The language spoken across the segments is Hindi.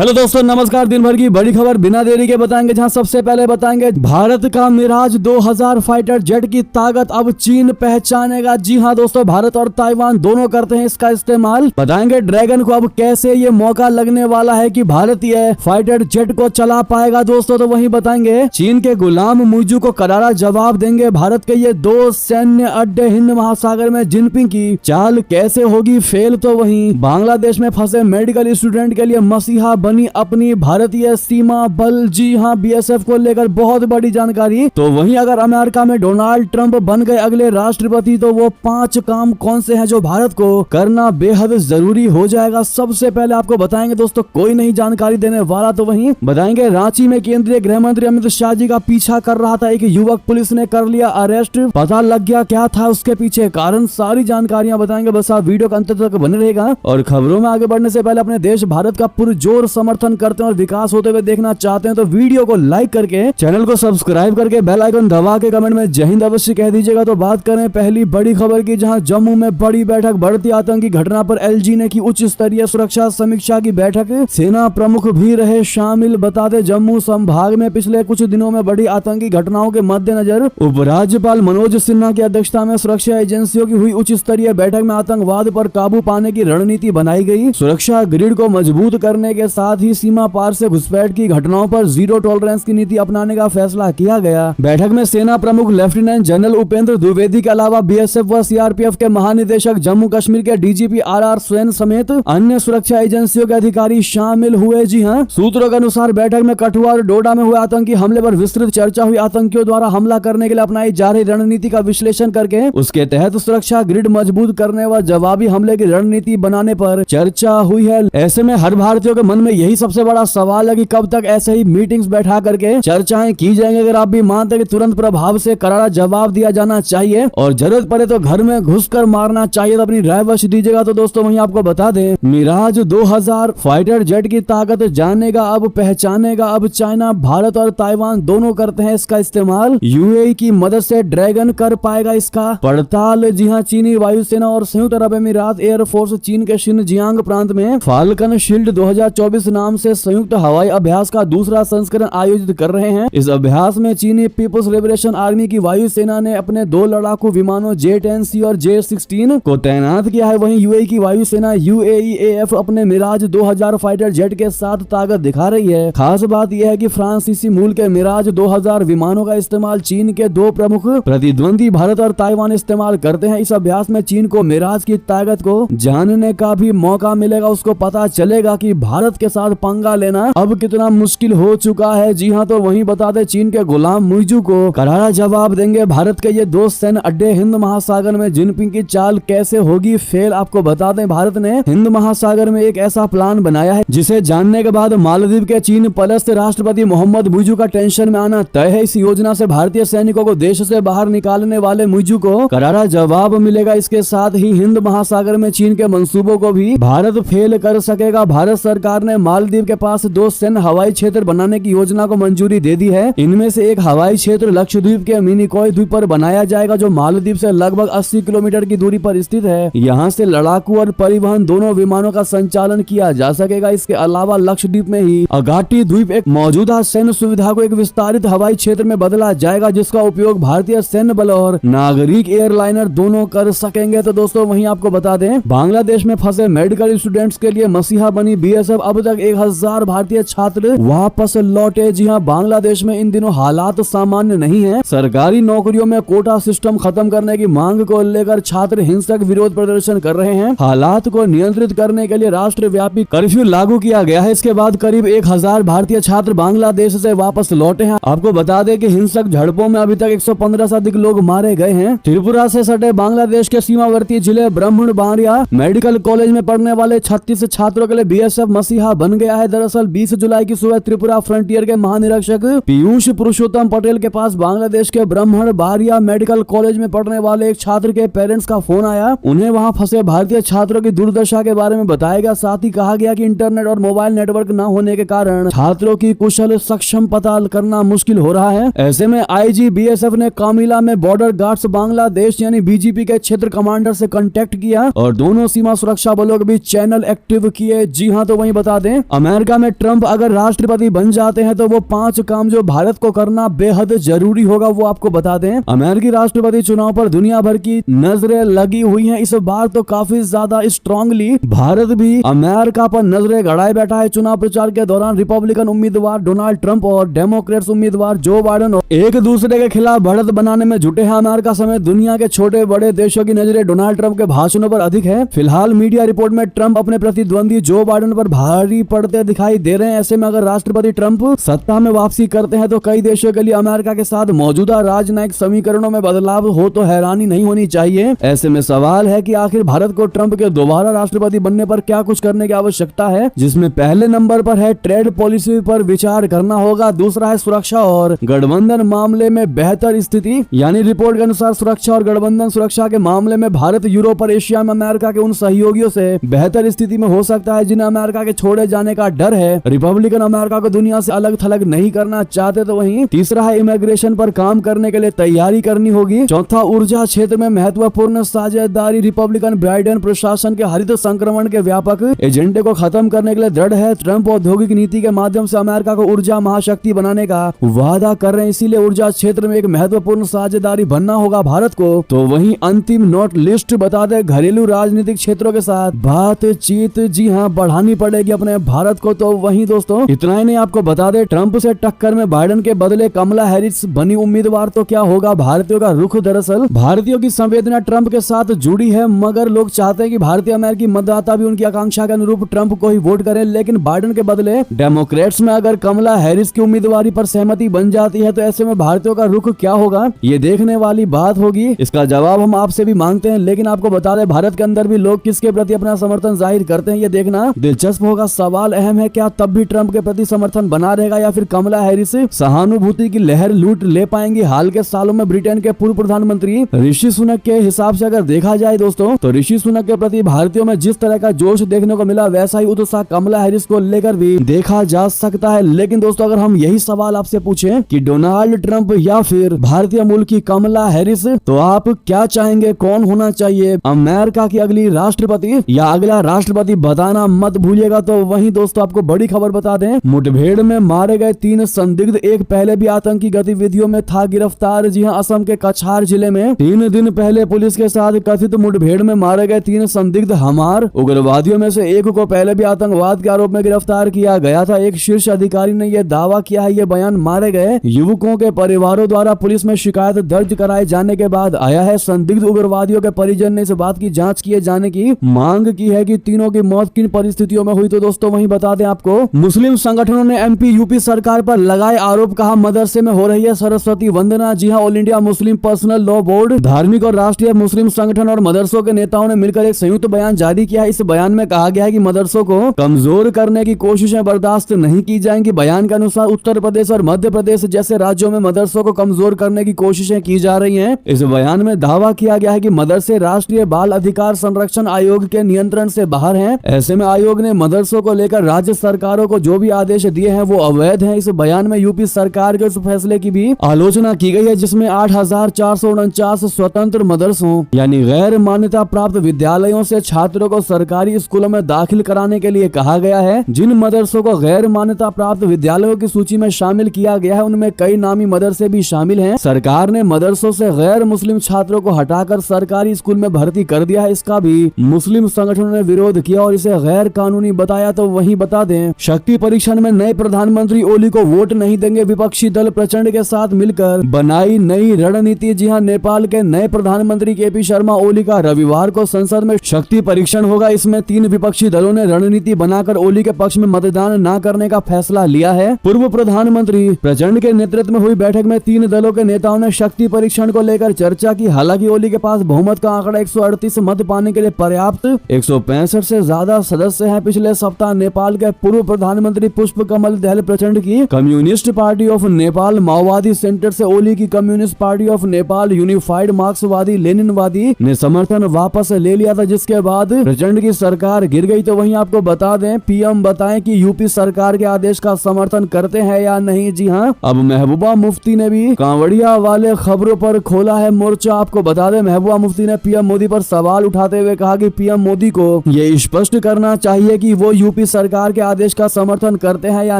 हेलो दोस्तों, नमस्कार। दिन भर की बड़ी खबर बिना देरी के बताएंगे, जहां सबसे पहले बताएंगे भारत का मिराज 2000 फाइटर जेट की ताकत अब चीन पहचानेगा। जी हां दोस्तों, भारत और ताइवान दोनों करते हैं इसका इस्तेमाल। बताएंगे ड्रैगन को अब कैसे ये मौका लगने वाला है कि भारतीय फाइटर जेट को चला पाएगा दोस्तों। तो वहीं बताएंगे चीन के गुलाम मुइजू को करारा जवाब देंगे भारत के ये दो सैन्य अड्डे हिंद महासागर में। जिनपिंग की चाल कैसे होगी फेल। तो वहीं बांग्लादेश में फंसे मेडिकल स्टूडेंट के लिए मसीहा बनी अपनी भारतीय सीमा बल। जी हां, बीएसएफ को लेकर बहुत बड़ी जानकारी। तो वहीं अगर अमेरिका में डोनाल्ड ट्रंप बन गए अगले राष्ट्रपति, तो वो 5 काम कौन से हैं जो भारत को करना बेहद जरूरी हो जाएगा, सबसे पहले आपको बताएंगे दोस्तों। कोई नहीं जानकारी देने वाला। तो वहीं बताएंगे रांची में केंद्रीय गृह मंत्री अमित शाह जी का पीछा कर रहा था एक युवक, पुलिस ने कर लिया अरेस्ट। पता लग गया क्या था उसके पीछे कारण, सारी जानकारियां बताएंगे। बस आप वीडियो के अंत तक बने रहेगा। और खबरों में आगे बढ़ने से पहले अपने देश भारत का पुरजोर समर्थन करते हैं और विकास होते हुए देखना चाहते हैं तो वीडियो को लाइक करके चैनल को सब्सक्राइब करके बेल आइकन दबा के कमेंट में जय हिंद अवश्य कह दीजिएगा। तो बात करें पहली बड़ी खबर की, जहां जम्मू में बड़ी बैठक। बढ़ती आतंकी घटना पर एलजी ने की उच्च स्तरीय सुरक्षा समीक्षा की बैठक, सेना प्रमुख भी रहे शामिल। बताते जम्मू संभाग में पिछले कुछ दिनों में बड़ी आतंकी घटनाओं के मद्देनजर उपराज्यपाल मनोज सिन्हा की अध्यक्षता में सुरक्षा एजेंसियों की हुई उच्च स्तरीय बैठक में आतंकवाद पर काबू पाने की रणनीति बनाई गई। सुरक्षा ग्रिड को मजबूत करने के साथ ही सीमा पार से घुसपैठ की घटनाओं पर जीरो टॉलरेंस की नीति अपनाने का फैसला किया गया। बैठक में सेना प्रमुख लेफ्टिनेंट जनरल उपेंद्र द्विवेदी के अलावा बीएसएफ व सीआरपीएफ के महानिदेशक, जम्मू कश्मीर के डीजीपी आरआर स्वैन समेत अन्य सुरक्षा एजेंसियों के अधिकारी शामिल हुए। जी हां, सूत्रों के अनुसार बैठक में कठुआ और डोडा में हुए आतंकी हमले पर विस्तृत चर्चा हुई। आतंकियों द्वारा हमला करने के लिए अपनाई जा रही रणनीति का विश्लेषण करके उसके तहत सुरक्षा ग्रिड मजबूत करने व जवाबी हमले की रणनीति बनाने पर चर्चा हुई है। ऐसे में हर भारतीयों के मन में यही सबसे बड़ा सवाल है कि कब तक ऐसे ही मीटिंग्स बैठा करके चर्चाएं की जाएंगी। अगर आप भी मानते हैं कि तुरंत प्रभाव से करारा जवाब दिया जाना चाहिए और जरूरत पड़े तो घर में घुसकर मारना चाहिए, तो अपनी राय अवश्य दीजिएगा। तो दोस्तों वहीं आपको बता दें, मिराज 2000 फाइटर जेट की ताकत जानेगा अब पहचानेगा अब चाइना। भारत और ताइवान दोनों करते हैं इसका इस्तेमाल। यूएई की मदद से ड्रैगन कर पाएगा इसका पड़ताल। जी हां, चीनी वायुसेना और संयुक्त अरब अमीरात एयरफोर्स चीन के शिनजियांग प्रांत में फाल्कन शील्ड 2024 नाम से संयुक्त हवाई अभ्यास का दूसरा संस्करण आयोजित कर रहे हैं। इस अभ्यास में चीनी पीपुल्स लिबरेशन आर्मी की वायुसेना ने अपने 2 लड़ाकू विमानों J-10C और J-16 को तैनात किया है। वहीं यूएई की वायुसेना UAEAF अपने मिराज 2000 फाइटर जेट के साथ ताकत दिखा रही है। खास बात यह है कि फ्रांसीसी मूल के मिराज 2000 विमानों का इस्तेमाल चीन के 2 प्रमुख प्रतिद्वंदी भारत और ताइवान इस्तेमाल करते हैं। इस अभ्यास में चीन को मिराज की ताकत को जानने का भी मौका मिलेगा। उसको पता चलेगा कि भारत के साथ पंगा लेना अब कितना मुश्किल हो चुका है। जी हां, तो वहीं बता दें चीन के गुलाम मुइजू को करारा जवाब देंगे भारत के ये 2 सैन्य अड्डे हिंद महासागर में। जिनपिंग की चाल कैसे होगी फेल, आपको बता दें भारत ने हिंद महासागर में एक ऐसा प्लान बनाया है जिसे जानने के बाद मालदीव के चीन पलस्त राष्ट्रपति मोहम्मद मुइजू का टेंशन में आना तय है। इस योजना से भारतीय सैनिकों को देश से बाहर निकालने वाले मुइजू को करारा जवाब मिलेगा। इसके साथ ही हिंद महासागर में चीन के मंसूबों को भी भारत फेल कर सकेगा। भारत सरकार ने मालदीव के पास 2 सैन्य हवाई क्षेत्र बनाने की योजना को मंजूरी दे दी है। इनमें से एक हवाई क्षेत्र लक्षद्वीप के मिनिकॉय द्वीप पर बनाया जाएगा, जो मालदीव से लगभग 80 किलोमीटर की दूरी पर स्थित है। यहाँ से लड़ाकू और परिवहन दोनों विमानों का संचालन किया जा सकेगा। इसके अलावा लक्षद्वीप में ही अगाटी द्वीप एक मौजूदा सैन्य सुविधा को एक विस्तारित हवाई क्षेत्र में बदला जाएगा, जिसका उपयोग भारतीय सैन्य बल और नागरिक एयरलाइनर दोनों कर सकेंगे। तो दोस्तों वहीं आपको बता दें, बांग्लादेश में फंसे मेडिकल स्टूडेंट्स के लिए मसीहा बनी बीएसएफ। अब तक 1000 भारतीय छात्र वापस लौटे। जी हां, बांग्लादेश में इन दिनों हालात सामान्य नहीं है। सरकारी नौकरियों में कोटा सिस्टम खत्म करने की मांग को लेकर छात्र हिंसक विरोध प्रदर्शन कर रहे हैं। हालात को नियंत्रित करने के लिए राष्ट्रव्यापी कर्फ्यू लागू किया गया है। इसके बाद करीब 1000 भारतीय छात्र बांग्लादेश से वापस लौटे हैं। आपको बता दें कि हिंसक झड़पों में अभी तक 115 से अधिक लोग मारे गए हैं। त्रिपुरा से सटे बांग्लादेश के सीमावर्ती जिले ब्राह्मणबाड़िया मेडिकल कॉलेज में पढ़ने वाले 36 छात्रों के लिए बीएसएफ मसीहा बन गया है। दरअसल 20 जुलाई की सुबह त्रिपुरा फ्रंटियर के महानिरीक्षक पीयूष पुरुषोत्तम पटेल के पास बांग्लादेश के ब्राह्मणबाड़िया मेडिकल कॉलेज में पढ़ने वाले एक छात्र के पेरेंट्स का फोन आया। उन्हें वहां फंसे भारतीय छात्रों की दुर्दशा के बारे में बताया गया। साथ ही कहा गया कि इंटरनेट और मोबाइल नेटवर्क न होने के कारण छात्रों की कुशल सक्षम पता करना मुश्किल हो रहा है। ऐसे में आईजी बीएसएफ ने कामिला में बॉर्डर गार्ड्स बांग्लादेश यानी बीजीपी के क्षेत्र कमांडर से कांटेक्ट किया और दोनों सीमा सुरक्षा बलों के बीच चैनल एक्टिव किए। जी हां, तो वहीं बता दें दें, अमेरिका में ट्रंप अगर राष्ट्रपति बन जाते हैं तो वो 5 काम जो भारत को करना बेहद जरूरी होगा वो आपको बता दें। अमेरिकी राष्ट्रपति चुनाव पर दुनिया भर की नजरें लगी हुई हैं। इस बार तो काफी ज्यादा स्ट्रांगली भारत भी अमेरिका पर नजरें गड़ाए बैठा है। चुनाव प्रचार के दौरान रिपब्लिकन उम्मीदवार डोनाल्ड ट्रंप और डेमोक्रेट्स उम्मीदवार जो बाइडेन एक दूसरे के खिलाफ बढ़त बनाने में जुटे हैं। अमेरिका समेत दुनिया के छोटे बड़े देशों की नजरें डोनाल्ड ट्रंप के भाषणों पर अधिक है। फिलहाल मीडिया रिपोर्ट में ट्रंप अपने प्रतिद्वंदी जो बाइडेन पर भारी पड़ते दिखाई दे रहे हैं। ऐसे में अगर राष्ट्रपति ट्रंप सत्ता में वापसी करते हैं तो कई देशों के लिए अमेरिका के साथ मौजूदा राजनयिक समीकरणों में बदलाव हो तो हैरानी नहीं होनी चाहिए। ऐसे में सवाल है कि आखिर भारत को ट्रंप के दोबारा राष्ट्रपति बनने पर क्या कुछ करने की आवश्यकता है, जिसमें पहले नंबर पर है ट्रेड पॉलिसी पर विचार करना होगा, दूसरा है सुरक्षा और गठबंधन मामले में बेहतर स्थिति। यानी रिपोर्ट के अनुसार सुरक्षा और गठबंधन सुरक्षा के मामले में भारत यूरोप और एशिया में अमेरिका के उन सहयोगियों से बेहतर स्थिति में हो सकता है जिन्हें अमेरिका के छोड़े जाने का डर है। रिपब्लिकन अमेरिका को दुनिया से अलग थलग नहीं करना चाहते। तो वहीं तीसरा है इमिग्रेशन पर काम करने के लिए तैयारी करनी होगी। चौथा ऊर्जा क्षेत्र में महत्वपूर्ण साझेदारी। रिपब्लिकन बाइडेन प्रशासन के हरित संक्रमण के व्यापक एजेंडे को खत्म करने के लिए दृढ़ है। ट्रंप औद्योगिक नीति के माध्यम से अमेरिका को ऊर्जा महाशक्ति बनाने का वादा कर रहे हैं, इसीलिए ऊर्जा क्षेत्र में एक महत्वपूर्ण साझेदारी बनना होगा भारत को। तो वहीं अंतिम नोट लिस्ट बता दे, घरेलू राजनीतिक क्षेत्रों के साथ बातचीत जी हाँ बढ़ानी पड़ेगी अपने भारत को। तो वहीं दोस्तों इतना ही नहीं, आपको बता दे ट्रंप से टक्कर में बाइडेन के बदले कमला हैरिस बनी उम्मीदवार। तो क्या होगा भारतीयों का रुख? दरअसल भारतीयों की संवेदना ट्रंप के साथ जुड़ी है, मगर लोग चाहते हैं कि भारतीय अमेरिकी मतदाता भी उनकी आकांक्षा के अनुरूप ट्रंप को ही वोट करें। लेकिन बाइडेन के बदले डेमोक्रेट्स में अगर कमला हैरिस की उम्मीदवारी पर सहमति बन जाती है तो ऐसे में भारतीयों का रुख क्या होगा, ये देखने वाली बात होगी। इसका जवाब हम आपसे भी मांगते हैं, लेकिन आपको बता दें भारत के अंदर भी लोग किसके प्रति अपना समर्थन जाहिर करते हैं ये देखना दिलचस्प होगा। सवाल अहम है, क्या तब भी ट्रंप के प्रति समर्थन बना रहेगा या फिर कमला हैरिस सहानुभूति की लहर लूट ले पाएंगी? हाल के सालों में ब्रिटेन के पूर्व प्रधानमंत्री ऋषि सुनक के हिसाब से अगर देखा जाए दोस्तों तो ऋषि सुनक के प्रति भारतीयों में जिस तरह का जोश देखने को मिला वैसा ही उत्साह कमला हैरिस को लेकर भी देखा जा सकता है। लेकिन दोस्तों अगर हम यही सवाल आपसे पूछें कि डोनाल्ड ट्रंप या फिर भारतीय मूल की कमला हैरिस, तो आप क्या चाहेंगे, कौन होना चाहिए अमेरिका की अगली राष्ट्रपति या अगला राष्ट्रपति? बताना मत भूलिएगा। तो वहीं दोस्तों आपको बड़ी खबर बता दें, मुठभेड़ में मारे गए 3 संदिग्ध एक पहले भी आतंकी गतिविधियों में था गिरफ्तार। जी हां, असम के कछार जिले में 3 दिन पहले पुलिस के साथ कथित मुठभेड़ में मारे गए 3 संदिग्ध हमार उग्रवादियों में से एक को पहले भी आतंकवाद के आरोप में गिरफ्तार किया गया था। एक शीर्ष अधिकारी ने यह दावा किया है। यह बयान मारे गए युवकों के परिवारों द्वारा पुलिस में शिकायत दर्ज कराए जाने के बाद आया है। संदिग्ध उग्रवादियों के परिजन ने इस बात की जांच किए जाने की मांग की है कि तीनों की मौत किन परिस्थितियों में हुई। तो दोस्तों वहीं बता दें आपको, मुस्लिम संगठनों ने एमपी यूपी सरकार पर लगाए आरोप, कहा मदरसे में हो रही है सरस्वती वंदना। जी हां, all India Muslim personal law board, धार्मिक और राष्ट्रीय मुस्लिम संगठन और मदरसों के नेताओं ने मिलकर एक संयुक्त बयान जारी किया है। इस बयान में कहा गया है कि मदरसों को कमजोर करने की कोशिशें बर्दाश्त नहीं की जाएंगी। बयान के अनुसार उत्तर प्रदेश और मध्य प्रदेश जैसे राज्यों में मदरसों को कमजोर करने की कोशिशें की जा रही हैं। इस बयान में दावा किया गया है कि मदरसे राष्ट्रीय बाल अधिकार संरक्षण आयोग के नियंत्रण से बाहर हैं। ऐसे में आयोग ने मदरसों को लेकर राज्य सरकारों को जो भी आदेश दिए हैं वो अवैध हैं। इस बयान में यूपी सरकार के उस फैसले की भी आलोचना की गई है जिसमें 8,449 स्वतंत्र मदरसों यानी गैर मान्यता प्राप्त विद्यालयों से छात्रों को सरकारी स्कूलों में दाखिल कराने के लिए कहा गया है। जिन मदरसों को गैर मान्यता प्राप्त विद्यालयों की सूची में शामिल किया गया है उनमें कई नामी मदरसे भी शामिल हैं। सरकार ने मदरसों से गैर मुस्लिम छात्रों को हटाकर सरकारी स्कूल में भर्ती कर दिया है। इसका भी मुस्लिम संगठनों ने विरोध किया और इसे गैर कानूनी बताया। तो वहीं बता दें, शक्ति परीक्षण में नए प्रधानमंत्री ओली को वोट नहीं देंगे, विपक्षी दल प्रचंड के साथ मिलकर बनाई नई रणनीति। जी हां, नेपाल के नए प्रधानमंत्री केपी शर्मा ओली का रविवार को संसद में शक्ति परीक्षण होगा। इसमें 3 विपक्षी दलों ने रणनीति बनाकर ओली के पक्ष में मतदान न करने का फैसला लिया है। पूर्व प्रधानमंत्री प्रचंड के नेतृत्व में हुई बैठक में 3 दलों के नेताओं ने शक्ति परीक्षण को लेकर चर्चा की। हालांकि ओली के पास बहुमत का आंकड़ा 138 मत पाने के लिए पर्याप्त 165 से ज्यादा सदस्य हैं। पिछले सप्ताह नेपाल के पूर्व प्रधानमंत्री पुष्प कमल दहल प्रचंड की कम्युनिस्ट पार्टी ऑफ नेपाल माओवादी सेंटर से ओली की communist party of Nepal unified मार्क्सवादी लेनिनवादी ने समर्थन वापस ले लिया था, जिसके बाद प्रचंड की सरकार गिर गई। तो वहीं आपको बता दें, पीएम बताएं कि यूपी सरकार के आदेश का समर्थन करते हैं या नहीं। जी हां, अब महबूबा मुफ्ती ने भी कांवड़िया वाले खबरों पर खोला है मोर्चा। आपको बता दें, महबूबा मुफ्ती ने पीएम मोदी पर सवाल उठाते हुए कहा कि पीएम मोदी को ये स्पष्ट करना चाहिए कि वो यूपी सरकार के आदेश का समर्थन करते हैं या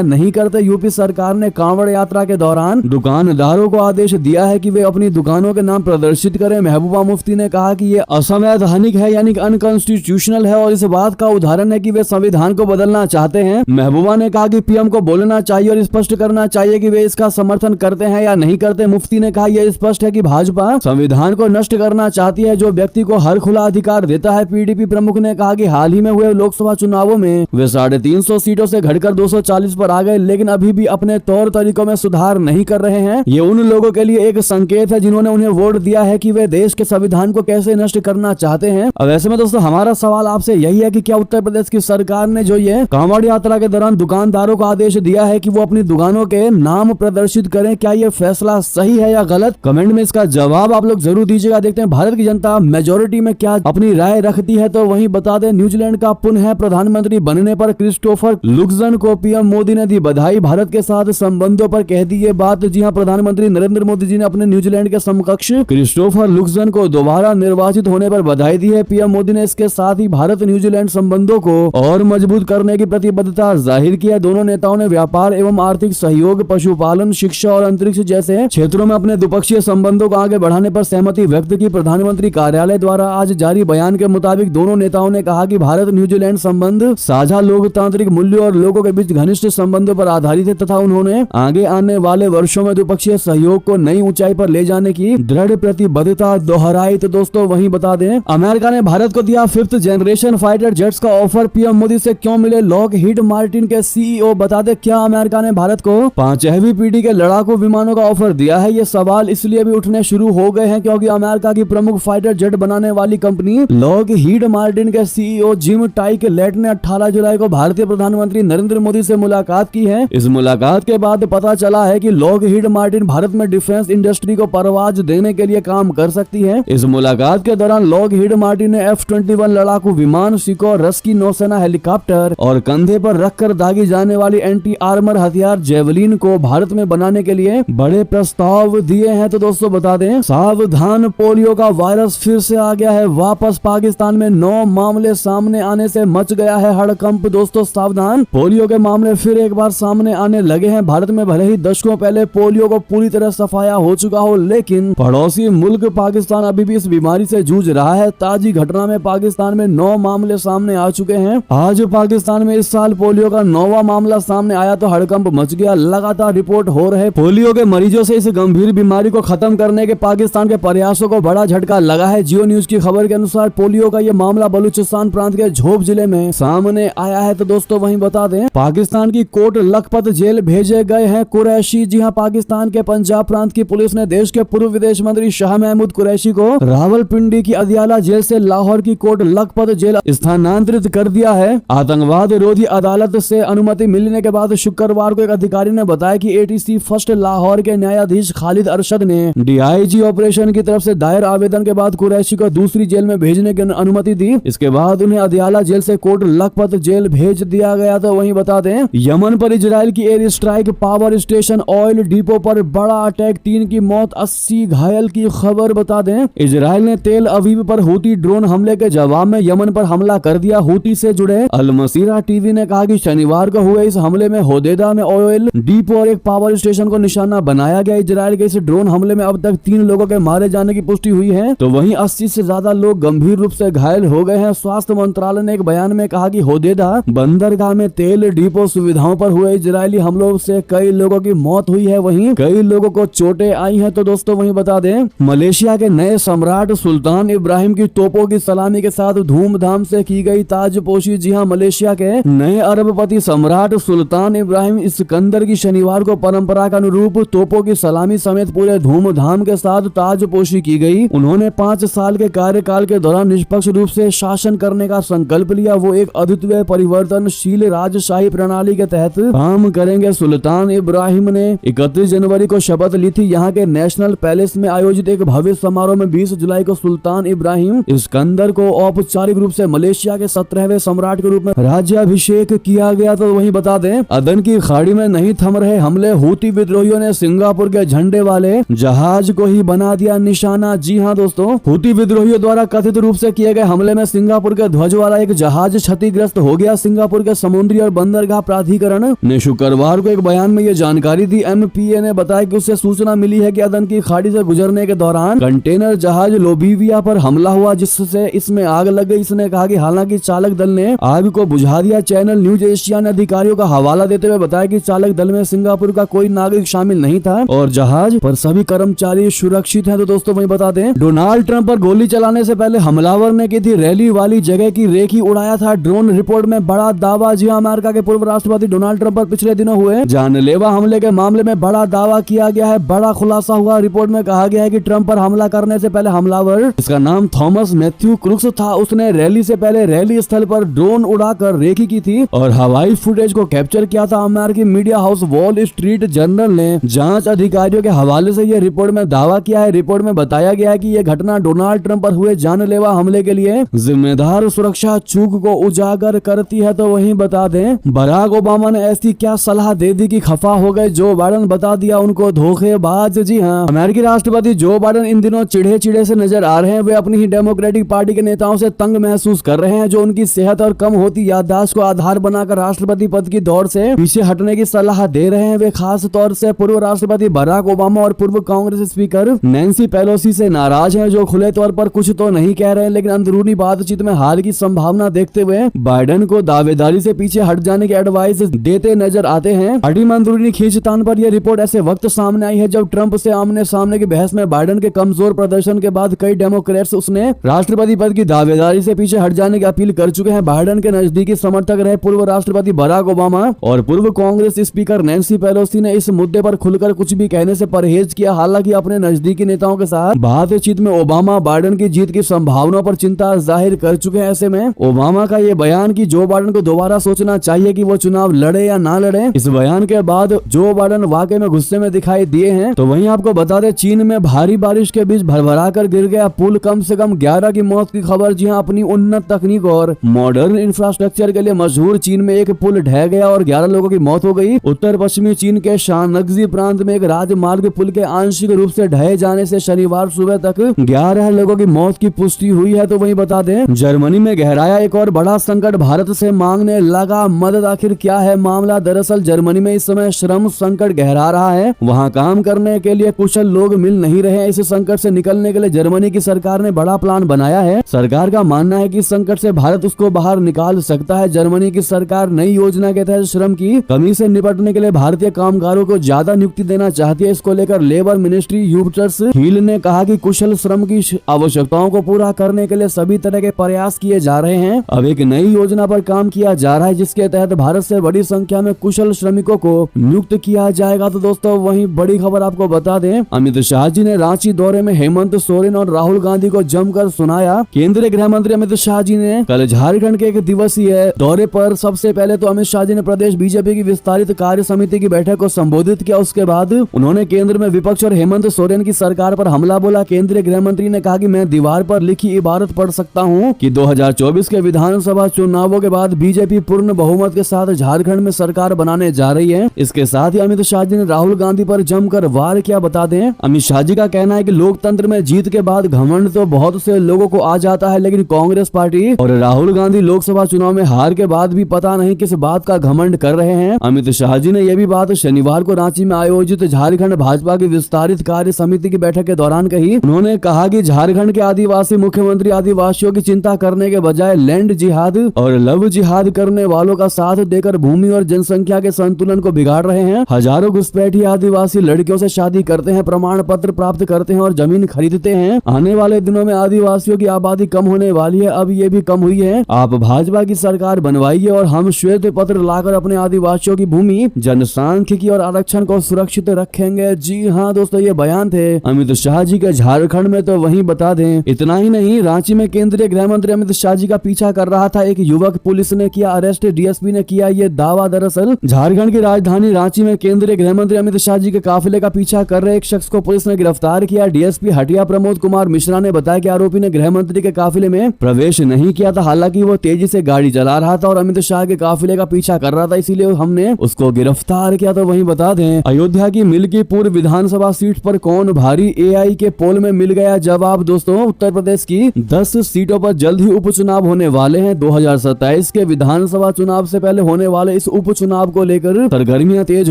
नहीं करते। यूपी सरकार ने कांवड़ यात्रा के दौरान दुकानदारों को आदेश दिया है कि वे अपनी दुकानों के नाम प्रदर्शित करें। महबूबा मुफ्ती ने कहा कि ये असंवैधानिक है यानी कि अनकॉन्स्टिट्यूशनल है और इस बात का उदाहरण है कि वे संविधान को बदलना चाहते हैं। महबूबा ने कहा कि पीएम को बोलना चाहिए और स्पष्ट करना चाहिए कि वे इसका समर्थन करते हैं या नहीं करते। मुफ्ती ने कहा यह स्पष्ट है कि भाजपा संविधान को नष्ट करना चाहती है जो व्यक्ति को हर खुला अधिकार देता है। पीडीपी प्रमुख ने कहा कि हाल ही में हुए लोकसभा चुनावों में वे 350 सीटों से घटकर 240 पर आ गए, लेकिन अभी भी अपने तौर तरीकों में सुधार नहीं कर रहे हैं। ये उन लोगों के लिए एक संकेत है जिन्होंने उन्हें वोट दिया है कि वे देश के संविधान को कैसे नष्ट करना चाहते हैं। अब ऐसे में दोस्तों हमारा सवाल आपसे यही है कि क्या उत्तर प्रदेश की सरकार ने जो ये कांवड़ यात्रा के दौरान दुकानदारों को आदेश दिया है कि वो अपनी दुकानों के नाम प्रदर्शित करें, क्या ये फैसला सही है या गलत? कमेंट में इसका जवाब आप लोग जरूर दीजिएगा। देखते हैं भारत की जनता मेजोरिटी में क्या अपनी राय रखती है। तो वहीं बता दें न्यूजीलैंड का पुनः प्रधानमंत्री बनने पर क्रिस्टोफर लुक्सन को पीएम मोदी ने दी बधाई। भारत के साथ संबंधों पर कह दी ये बात। जी हां, प्रधानमंत्री नरेंद्र मोदी जी ने अपने न्यूजीलैंड के समकक्ष क्रिस्टोफर लुक्सन को दोबारा निर्वाचित होने पर बधाई दी है। पीएम मोदी ने इसके साथ ही भारत न्यूजीलैंड संबंधों को और मजबूत करने की प्रतिबद्धता जाहिर की है। दोनों नेताओं ने व्यापार एवं आर्थिक सहयोग, पशुपालन, शिक्षा और अंतरिक्ष जैसे क्षेत्रों में अपने द्विपक्षीय संबंधों को आगे बढ़ाने पर सहमति व्यक्त की। प्रधानमंत्री कार्यालय द्वारा आज जारी बयान के मुताबिक दोनों नेताओं ने कहा कि भारत न्यूजीलैंड संबंध साझा लोकतांत्रिक मूल्यों और लोगों के बीच घनिष्ठ संबंधों पर आधारित है तथा उन्होंने आगे आने वाले वर्षों में द्विपक्षीय सहयोग को नई ऊंचाई पर ले जाने की दृढ़ प्रतिबद्धता दोहराई। तो दोस्तों वहीं बता दें अमेरिका ने भारत को दिया 5th जनरेशन फाइटर जेट्स का ऑफर। पीएम मोदी से क्यों मिले लॉकहीड मार्टिन के सीईओ? बता दें क्या अमेरिका ने भारत को 5वीं पीढ़ी के लड़ाकू विमानों का ऑफर दिया है? ये सवाल इसलिए भी उठने शुरू हो गए हैं क्योंकि अमेरिका की प्रमुख फाइटर जेट बनाने वाली कंपनी लॉकहीड मार्टिन के सीईओ जिम टाइकलेट ने 18 जुलाई को भारतीय प्रधानमंत्री नरेंद्र मोदी से मुलाकात की है। इस मुलाकात के बाद पता चला है कि लॉकहीड मार्टिन भारत में डिफेंस इंडस्ट्री को परवाज देने के लिए काम कर सकती है। इस मुलाकात के दौरान लॉकहीड मार्टिन ने F-21 लड़ाकू विमान, सिको, रस्की नौसेना हेलीकॉप्टर और कंधे पर रखकर दागी जाने वाली एंटी आर्मर हथियार जेवलिन को भारत में बनाने के लिए बड़े प्रस्ताव दिए हैं। तो दोस्तों बता दें सावधान, पोलियो का वायरस फिर से आ गया है वापस। पाकिस्तान में 9 मामले सामने आने से मच गया है हड़कंप। दोस्तों सावधान, पोलियो के मामले फिर एक बार सामने आने लगे हैं। भारत में भले ही दशकों पहले पोलियो को पूरी तरह सफाया हो चुका हो, लेकिन पड़ोसी मुल्क पाकिस्तान अभी भी इस बीमारी से जूझ रहा है। ताजी घटना में पाकिस्तान में 9 मामले सामने आ चुके हैं। आज पाकिस्तान में इस साल पोलियो का 9वां मामला सामने आया तो हड़कंप मच गया। लगातार रिपोर्ट हो रहे पोलियो के मरीजों से इस गंभीर बीमारी को खत्म करने के पाकिस्तान के प्रयासों को बड़ा झटका लगा है। जियो न्यूज की खबर के अनुसार पोलियो का यह मामला बलूचिस्तान प्रांत के झोप जिले में सामने आया है। तो दोस्तों वहीं बता दें पाकिस्तान की कोट लखपत जेल भेजे गए हैं कुरैशी। जी हां, पाकिस्तान के पंजाब प्रांत की पुलिस ने देश के पूर्व विदेश मंत्री शाह महमूद कुरैशी को रावलपिंडी की अदियाला जेल से लाहौर की कोट लखपत जेल स्थानांतरित कर दिया है। आतंकवाद विरोधी अदालत से अनुमति मिलने के बाद शुक्रवार को एक अधिकारी ने बताया कि ATC फर्स्ट लाहौर के न्यायाधीश खालिद अरशद ने DIG ऑपरेशन की तरफ से दायर आवेदन के बाद कुरैशी को दूसरी जेल में भेजने की अनुमति दी। इसके बाद उन्हें अदियाला जेल से कोट लखपत जेल भेज दिया गया। तो वहीं बता दें यमन पर इजराइल की air strike, power station, oil depot पर बड़ा अटैक, 3 की मौत, 80 घायल की खबर। बता दें इजराइल ने तेल अवीव पर हूती ड्रोन हमले के जवाब में यमन पर हमला कर दिया। हूती से जुड़े अल मसीरा टीवी ने कहा कि शनिवार को हुए इस हमले में होदेदा में ऑयल डिपो और एक पावर स्टेशन को निशाना बनाया गया। इजराइल के इस ड्रोन हमले में अब तक 3 लोगों के मारे जाने की पुष्टि हुई है तो वहीं 80 से ज्यादा लोग गंभीर रूप से घायल हो गए हैं। स्वास्थ्य मंत्रालय ने एक बयान में कहा कि होदेदा बंदरगाह में तेल डिपो सुविधाओं पर हुए इजरायली हमलों से कई लोगों की मौत हुई है, वहीं कई लोगों को चोटें आई हैं। तो दोस्तों वहीं बता दें मलेशिया के नए सम्राट सुल्तान इब्राहिम की तोपों की सलामी के साथ धूमधाम से की गई ताजपोशी। जी हां, मलेशिया के नए अरबपति सम्राट सुल्तान इब्राहिम इस्कंदर की शनिवार को परंपरा के अनुरूप तोपों की सलामी समेत पूरे धूमधाम के साथ ताजपोशी की गई। उन्होंने 5 साल के कार्यकाल के दौरान निष्पक्ष रूप से शासन करने का संकल्प लिया। वो एक अद्वितीय परिवर्तनशील राजशाही प्रणाली के तहत काम करेंगे। सुल्तान इब्राहिम ने 31 जनवरी को शपथ ली थी। यहाँ के नेशनल पैलेस में आयोजित एक भव्य समारोह में 20 जुलाई को सुल्तान इब्राहिम इस्कंदर को औपचारिक रूप से मलेशिया के 17वें सम्राट के रूप में राज्याभिषेक किया गया। तो वहीं बता दें अदन की खाड़ी में नहीं थम रहे हमले, हूती विद्रोहियों ने सिंगापुर के झंडे वाले जहाज को ही बना दिया निशाना। जी हां दोस्तों, हूती विद्रोहियों द्वारा कथित रूप से किए गए हमले में सिंगापुर के ध्वज वाला एक जहाज क्षतिग्रस्त हो गया। सिंगापुर के समुद्री और बंदरगाह प्राधिकरण ने शुक्रवार को एक बयान में ये जानकारी दी। MPA ने बताया कि उससे सूचना मिली है कि अदन की खाड़ी से गुजरने के दौरान कंटेनर जहाज लोबीविया पर हमला हुआ, जिससे इसमें आग लग गई। इसने कहा कि हालांकि चालक दल ने आग को बुझा दिया। चैनल न्यूज एशिया ने अधिकारियों का हवाला देते हुए बताया कि चालक दल में सिंगापुर का कोई नागरिक शामिल नहीं था और जहाज पर सभी कर्मचारी सुरक्षित हैं। तो दोस्तों वही बता दें, डोनाल्ड ट्रंप पर गोली चलाने से पहले हमलावर ने की थी रैली वाली जगह की रेखी उड़ाया था ड्रोन। रिपोर्ट में बड़ा दावा। जी अमेरिका के पूर्व राष्ट्रपति डोनाल्ड ट्रंप पर पिछले दिनों हुए जानलेवा हमले के मामले में बड़ा दावा किया गया है। बड़ा खुलासा हुआ। रिपोर्ट में कहा गया है कि ट्रंप पर हमला करने से पहले हमलावर, इसका नाम थॉमस मैथ्यू क्रुक्स था, उसने रैली से पहले रैली स्थल पर ड्रोन उड़ाकर रेखी की थी और हवाई फुटेज को कैप्चर किया था। अमेरिकी media house wall street journal ने जांच अधिकारियों के हवाले से यह रिपोर्ट में दावा किया है। रिपोर्ट में बताया गया है कि यह घटना डोनाल्ड ट्रंप पर हुए जानलेवा हमले के लिए जिम्मेदार सुरक्षा चूक को उजागर करती है। तो वहीं बता दें, बराक ओबामा ने ऐसी क्या सलाह दे दी कि खफा हो गए जो बाइडेन, बता दिया उनको धोखेबाज। जी हाँ, अमेरिकी राष्ट्रपति जो बाइडेन इन दिनों चिढ़े चिढ़े से नजर आ रहे हैं। वे अपनी ही डेमोक्रेटिक पार्टी के नेताओं से तंग महसूस कर रहे हैं, जो उनकी सेहत और कम होती याददाश्त को आधार बनाकर राष्ट्रपति पद की दौड़ से पीछे हटने की सलाह दे रहे हैं। वे खास तौर से पूर्व राष्ट्रपति बराक ओबामा और पूर्व कांग्रेस स्पीकर नैन्सी पेलोसी से नाराज हैं, जो खुले तौर पर कुछ तो नहीं कह रहे हैं, लेकिन अंदरूनी बातचीत में हार की संभावना देखते हुए बाइडेन को दावेदारी से पीछे हट जाने की एडवाइस देते नजर आते हैं। पार्टी में अंदरूनी खींचतान पर यह रिपोर्ट ऐसे वक्त सामने आई है जब ट्रंप से आमने सामने की बहस में बाइडेन के कमजोर प्रदर्शन के बाद कई डेमोक्रेट्स उसने राष्ट्रपति पद की दावेदारी से पीछे हट जाने की अपील कर चुके हैं। बाइडेन के नजदीकी समर्थक रहे पूर्व राष्ट्रपति बराक ओबामा और पूर्व कांग्रेस स्पीकर नैन्सी पेलोसी ने इस मुद्दे पर खुलकर कुछ भी कहने से परहेज किया। हालांकि अपने नजदीकी नेताओं के साथ बातचीत में ओबामा बाइडेन की जीत की संभावनाओं पर चिंता जाहिर कर चुके हैं। ऐसे में ओबामा का ये बयान कि जो बाइडेन को दोबारा सोचना चाहिए कि वो चुनाव लड़े या ना लड़े, इस बयान के बाद जो बाइडेन वाकई में गुस्से में दिखाई दिए हैं। तो वहीं आपको बता दें, चीन में भारी बारिश के बीच भरभरा कर गिर गया पुल, कम से कम 11 की मौत की खबर। जी हां, अपनी उन्नत तकनीक और मॉडर्न इंफ्रास्ट्रक्चर के लिए मशहूर चीन में एक पुल ढह गया और 11 लोगों की मौत हो गई। उत्तर पश्चिमी चीन के शानगजी प्रांत में एक राजमार्ग पुल के आंशिक रूप से ढह जाने से शनिवार सुबह तक 11 लोगों की मौत की पुष्टि हुई है। तो वहीं बता दें, जर्मनी में गहराया एक और बड़ा संकट, भारत से मांगने लगा मदद। आखिर क्या है मामला? दरअसल जर्मनी में इस समय श्रम संकट गहरा रहा है। वहां काम करने के लिए कुशल लोग मिल नहीं रहे हैं। इस संकट से निकलने के लिए जर्मनी की सरकार ने बड़ा प्लान बनाया है। सरकार का मानना है कि इस संकट से भारत उसको बाहर निकाल सकता है। जर्मनी की सरकार नई योजना के तहत श्रम की कमी से निपटने के लिए भारतीय कामगारों को ज्यादा नियुक्ति देना चाहती है। इसको लेकर लेबर मिनिस्ट्री यूबर्टस हील ने कहा कि कुशल श्रम की आवश्यकताओं को पूरा करने के लिए सभी तरह के प्रयास किए जा रहे हैं। अब एक नई योजना पर काम किया जा रहा है, जिसके तहत भारत से बड़ी संख्या में कुशल श्रमिकों को नियुक्त किया जाएगा। तो दोस्तों वहीं बड़ी खबर आपको बता दें, अमित शाह जी ने रांची दौरे में हेमंत सोरेन और राहुल गांधी को जमकर सुनाया। केंद्रीय गृह मंत्री अमित शाह जी ने कल झारखंड के एक दिवसीय दौरे पर सबसे पहले तो अमित शाह जी ने प्रदेश बीजेपी की विस्तारित कार्य समिति की बैठक को संबोधित किया। उसके बाद उन्होंने केंद्र में विपक्ष और हेमंत सोरेन की सरकार पर हमला बोला। केंद्रीय गृह मंत्री ने कहा कि मैं दीवार पर लिखी इबारत पढ़ सकता हूं कि 2024 के विधानसभा चुनावों के बाद बीजेपी पूर्ण बहुमत के साथ झारखंड में सरकार बनाने जा रही है। इसके साथ ही अमित शाह जी ने राहुल गांधी पर जमकर वार किया। बता दें, अमित शाह जी का कहना है कि लोकतंत्र में जीत के बाद घमंड तो बहुत से लोगों को आ जाता है, लेकिन कांग्रेस पार्टी और राहुल गांधी लोकसभा चुनाव में हार के बाद भी पता नहीं किस बात का घमंड कर रहे हैं। अमित शाह जी ने यह भी बात शनिवार को रांची में आयोजित झारखंड भाजपा की विस्तारित कार्य समिति की बैठक के दौरान कही। उन्होंने कहा कि झारखंड के आदिवासी मुख्यमंत्री आदिवासियों की चिंता करने के बजाय लैंड जिहाद और लव जिहाद करने वालों का साथ देकर भूमि और जनसंख्या के संतुलन को बिगाड़ रहे हैं। हजारों घुसपैठी आदिवासी लड़कियों से शादी करते हैं, प्रमाण पत्र प्राप्त करते हैं और जमीन खरीदते हैं। आने वाले दिनों में आदिवासियों की आबादी कम होने वाली है, अब ये भी कम हुई है। आप भाजपा की सरकार बनवाइए और हम श्वेत पत्र लाकर अपने आदिवासियों की भूमि, जनसांख्यिकी और आरक्षण को सुरक्षित रखेंगे। जी हाँ दोस्तों, ये बयान थे अमित शाह जी के झारखंड में। तो वहीं बता दें, इतना ही नहीं, रांची में केंद्रीय गृह मंत्री अमित शाह जी का पीछा कर रहा था एक युवक, पुलिस ने किया अरेस्ट। डीएसपी ने किया ये दावा। दरअसल झारखंड की राजधानी रांची में केंद्रीय गृह मंत्री अमित शाह जी के काफिले का पीछा कर रहे एक शख्स को पुलिस ने गिरफ्तार किया। डीएसपी हटिया प्रमोद कुमार मिश्रा ने बताया कि आरोपी ने गृह मंत्री के काफिले में प्रवेश नहीं किया था। हालांकि वो तेजी से गाड़ी चला रहा था और अमित शाह के काफिले का पीछा कर रहा था, इसीलिए हमने उसको गिरफ्तार किया। तो वहीं बता दें, अयोध्या की मिल्कीपुर विधानसभा सीट पर कौन भारी, एआई के पोल में मिल गया जवाब। दोस्तों, उत्तर प्रदेश की 10 सीटों पर जल्द ही उपचुनाव होने वाले हैं। 2027 2023 के विधानसभा चुनाव से पहले होने वाले इस उपचुनाव को लेकर सरगर्मियां तेज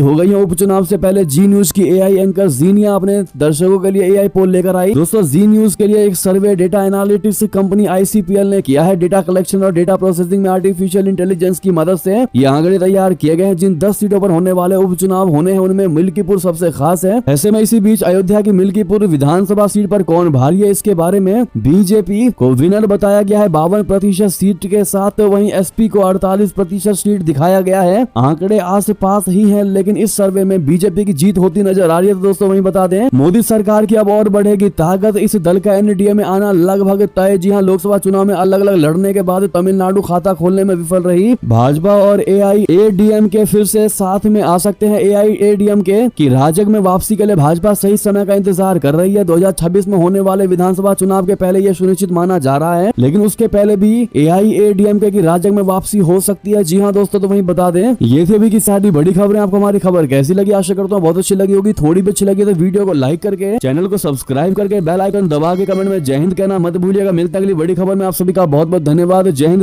हो गई हैं। उपचुनाव से पहले जी न्यूज की एआई एंकर जीनिया अपने दर्शकों के लिए एआई पोल लेकर आई। दोस्तों जी न्यूज के लिए एक survey data analytics company ICPL ने किया है। डेटा कलेक्शन और डेटा प्रोसेसिंग में आर्टिफिशियल इंटेलिजेंस की मदद से ये आंकड़े तैयार किए गए हैं। जिन 10 सीटों पर होने वाले उपचुनाव होने हैं उनमें मिल्कीपुर सबसे खास है। ऐसे में इसी बीच अयोध्या की मिल्कीपुर विधानसभा सीट पर कौन भारी है, इसके बारे में बीजेपी को विनर बताया गया है 52% सीट के साथ। वहीं एसपी को 48% सीट दिखाया गया है। आंकड़े आस पास ही हैं, लेकिन इस सर्वे में बीजेपी की जीत होती नजर आ रही है। तो दोस्तों वहीं बता दें, मोदी सरकार की अब और बढ़ेगी ताकत। इस दल का एनडीए में आना लगभग तय। जी हां, लोकसभा चुनाव में अलग अलग लड़ने के बाद तमिलनाडु खाता खोलने में विफल रही भाजपा और AIADMK फिर से साथ में आ सकते हैं। AIADMK की राजग में वापसी के लिए भाजपा सही समय का इंतजार कर रही है। 2026 में होने वाले विधानसभा चुनाव के पहले यह सुनिश्चित माना जा रहा है, लेकिन उसके पहले भी AIADMK की राजग में वापसी हो सकती है। जी हाँ दोस्तों, तो वहीं बता दें, ये थी अभी की सारी बड़ी खबरें। आपको हमारी खबर कैसी लगी? आशा करता हूँ बहुत अच्छी लगी होगी। थोड़ी भी अच्छी लगी तो वीडियो को लाइक करके, चैनल को सब्सक्राइब करके, बेल आइकन दबा के कमेंट में जय हिंद कहना मत भूलिएगा। मिलते हैं अगली बड़ी खबर में। आप सभी का बहुत बहुत धन्यवाद। जय हिंद।